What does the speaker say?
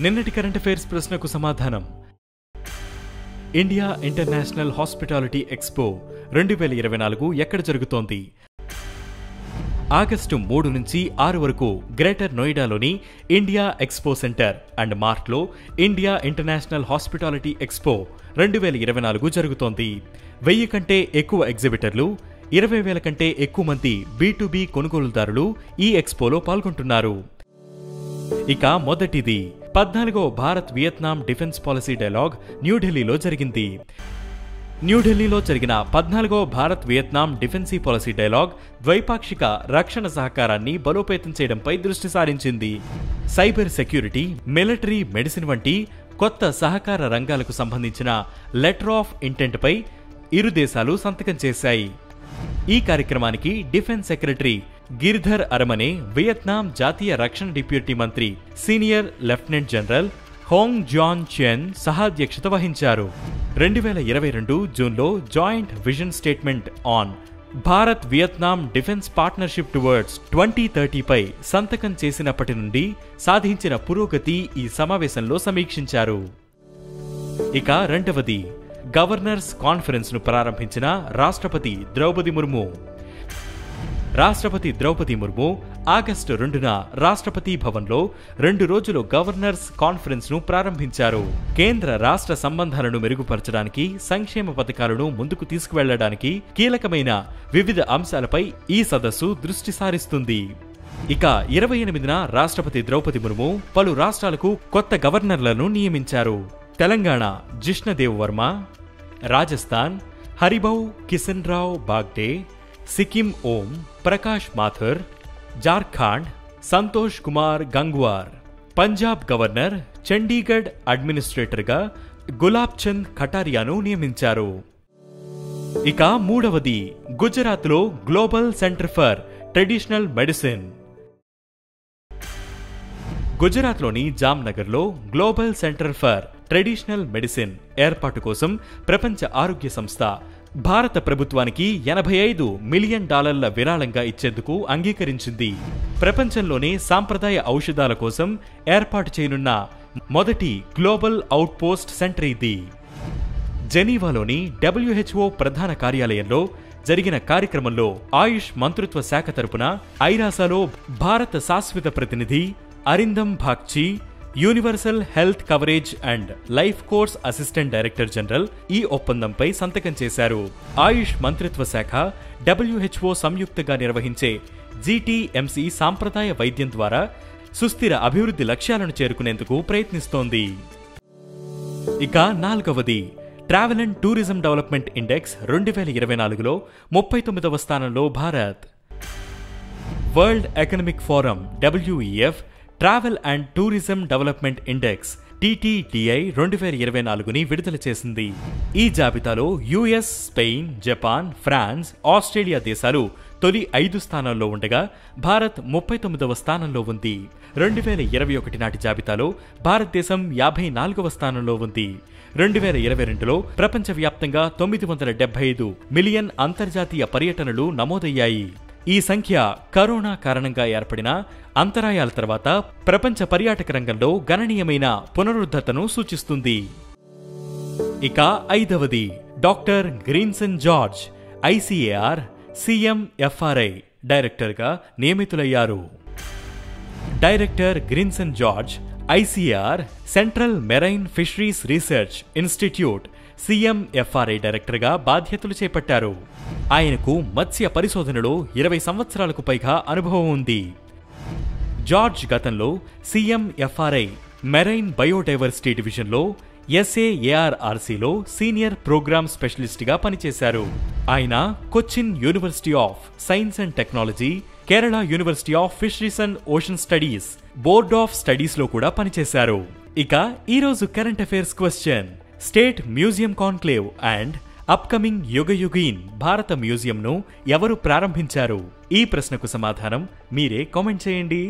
నిన్నటి current affairs ప్రశ్నకు సమాధానం. ఇండియా ఇంటర్నేషనల్ హాస్పిటాలిటీ ఎక్స్పో 2024 ఎక్కడ జరుగుతోంది? ఆగస్టు 3 నుంచి 6 వరకు గ్రేటర్ నోయిడాలోని ఇండియా ఎక్స్పో సెంటర్ అండ్ మార్ట్లో ఇండియా ఇంటర్నేషనల్ హాస్పిటాలిటీ ఎక్స్పో 2024 జరుగుతోంది. 1000 కంటే ఎక్కువ ఎగ్జిబిటర్లు, 20,000 కంటే ఎక్కువ మంది B2B కొనుగోలుదారులు ఈ ఎక్స్పోలో పాల్గొంటున్నారు. ఇక మొదటిది 14వ Bharat Vietnam Defence Policy Dialogue న్యూఢిల్లీలో జరిగింది. న్యూఢిల్లీలో జరిగిన 14వ Bharat Vietnam Defence Policy Dialogue ద్వైపాక్షిక రక్షణ సహకారాన్ని బలోపేతం చేయడంపై దృష్టి సారించింది. సైబర్ సెక్యూరిటీ, మిలిటరీ మెడిసిన్ వంటి కొత్త సహకార రంగాలకు సంబంధించిన లెటర్ ఆఫ్ ఇంటెంట్ పై ఇరు దేశాలు సంతకం చేశాయి. ఈ కార్యక్రమానికి డిఫెన్స్ సెక్రటరీ గిరిధర్ అరమనే, వియత్నాం జాతీయ రక్షణ డిప్యూటీ మంత్రి సీనియర్ లెఫ్టినెంట్ జనరల్ హోంగ్ జాన్ చెన్ సహాధ్యక్షత వహించారు. 2022 జూన్లో joint vision statement on Bharat Vietnam defence partnership towards 2030 పై సంతకం చేసినప్పటి నుండి సాధించిన పురోగతి ఈ సమావేశంలో సమీక్షించారు. ఇక రెండవది గవర్నర్స్ కాన్ఫరెన్స్ ను ప్రారంభించిన రాష్ట్రపతి ద్రౌపది ముర్ము. రాష్ట్రపతి ద్రౌపది ముర్ము ఆగస్టు 2న రాష్ట్రపతి భవన్లో 2 రోజుల గవర్నర్స్ కాన్ఫరెన్స్ ను ప్రారంభించారు. కేంద్ర రాష్ట్ర సంబంధాలను మెరుగుపరచడానికి, సంక్షేమ పథకాలను ముందుకు తీసుకువెళ్లడానికి కీలకమైన వివిధ అంశాలపై ఈ సదస్సు దృష్టి సారిస్తుంది. ఇక 28న రాష్ట్రపతి ద్రౌపది ముర్ము పలు రాష్ట్రాలకు కొత్త గవర్నర్లను నియమించారు. తెలంగాణ జిష్ణదేవ్ వర్మ, రాజస్థాన్ హరిభౌ కిషన్ రావ్ బాగ్డే, సిక్కిం ఓం ప్రకాష్ మాథుర్, జార్ఖండ్ సంతోష్ కుమార్ గంగ్వార్, పంజాబ్ గవర్నర్ చండీగఢ్ అడ్మినిస్ట్రేటర్గా గులాబ్ చంద్ ఖటారియాను నియమించారు. ఇక మూడవది గుజరాత్లో Global Centre for Traditional Medicine. గుజరాత్లోని జామ్నగర్లో Global Centre for Traditional Medicine ఏర్పాటు కోసం ప్రపంచ ఆరోగ్య సంస్థ భారత ప్రభుత్వానికి $85 మిలియన్ విరాళంగా ఇచ్చేందుకు అంగీకరించింది. ప్రపంచంలోనే సాంప్రదాయ ఔషధాల కోసం ఏర్పాటు చేయనున్న మొదటి గ్లోబల్ అవుట్ పోస్ట్ సెంటర్ ఇది. జెనీవాలోని WHO ప్రధాన కార్యాలయంలో జరిగిన కార్యక్రమంలో ఆయుష్ మంత్రిత్వ శాఖ తరపున ఐరాసాలో భారత శాశ్వత ప్రతినిధి Arindam Bagchi, universal health coverage and life course assistant director general ఈ ఒప్పందంపై సంతకం చేశారు. ఆయుష్ మంత్రిత్వ శాఖ WHO సంయుక్తంగా నిర్వహించే GTMC సాంప్రదాయ వైద్యం ద్వారా సుస్థిర అభివృద్ధి లక్ష్యాలను చేరుకునేందుకు ప్రయత్నిస్తోంది. ఇక నాలుగవది Travel and Tourism Development Index 2024లో 39వ స్థానంలో Bharat. World Economic Forum WEF Travel and Tourism Development Index TTDI 2024ని విడుదల చేసింది. ఈ జాబితాలో US, Spain, Japan, France, Australia దేశాలు తొలి 5 స్థానాల్లో ఉండగా భారత్ 39వ స్థానంలో ఉంది. 2021 నాటి జాబితాలో భారతదేశం 54వ స్థానంలో ఉంది. 2022లో ప్రపంచవ్యాప్తంగా 975 మిలియన్ అంతర్జాతీయ పర్యటనలు నమోదయ్యాయి. ఈ సంఖ్య కరోనా కారణంగా ఏర్పడిన అంతరాయాల తర్వాత ప్రపంచ పర్యాటక రంగంలో గణనీయమైన పునరుద్ధరణను సూచిస్తుంది. ఇక ఐదవది doctor Grinson George ICAR CMFRI డైరెక్టర్గా నియమితులయ్యారు. Director Grinson George ICAR Central Marine Fisheries Research Institute CMFRI డైరెక్టర్గా బాధ్యతలు చేపట్టారు. ఆయనకు మత్స్య పరిశోధనలో 20 సంవత్సరాలకు పైగా అనుభవం ఉంది. జార్జ్ గతంలో CMFRI మెరైన్ బయోడైవర్సిటీ డివిజన్లో SAARRCలో సీనియర్ ప్రోగ్రామ్ స్పెషలిస్ట్గా పనిచేశారు. ఆయన Cochin University of Science and Technology, Kerala University of Fisheries and Ocean Studies, Board of స్టడీస్లో కూడా పనిచేశారు. ఇక ఈరోజు current affairs question: State Museum Conclave and upcoming Yugayugeen Bharat మ్యూజియంను ఎవరు ప్రారంభించారు? ఈ ప్రశ్నకు సమాధానం మీరే కామెంట్ చేయండి.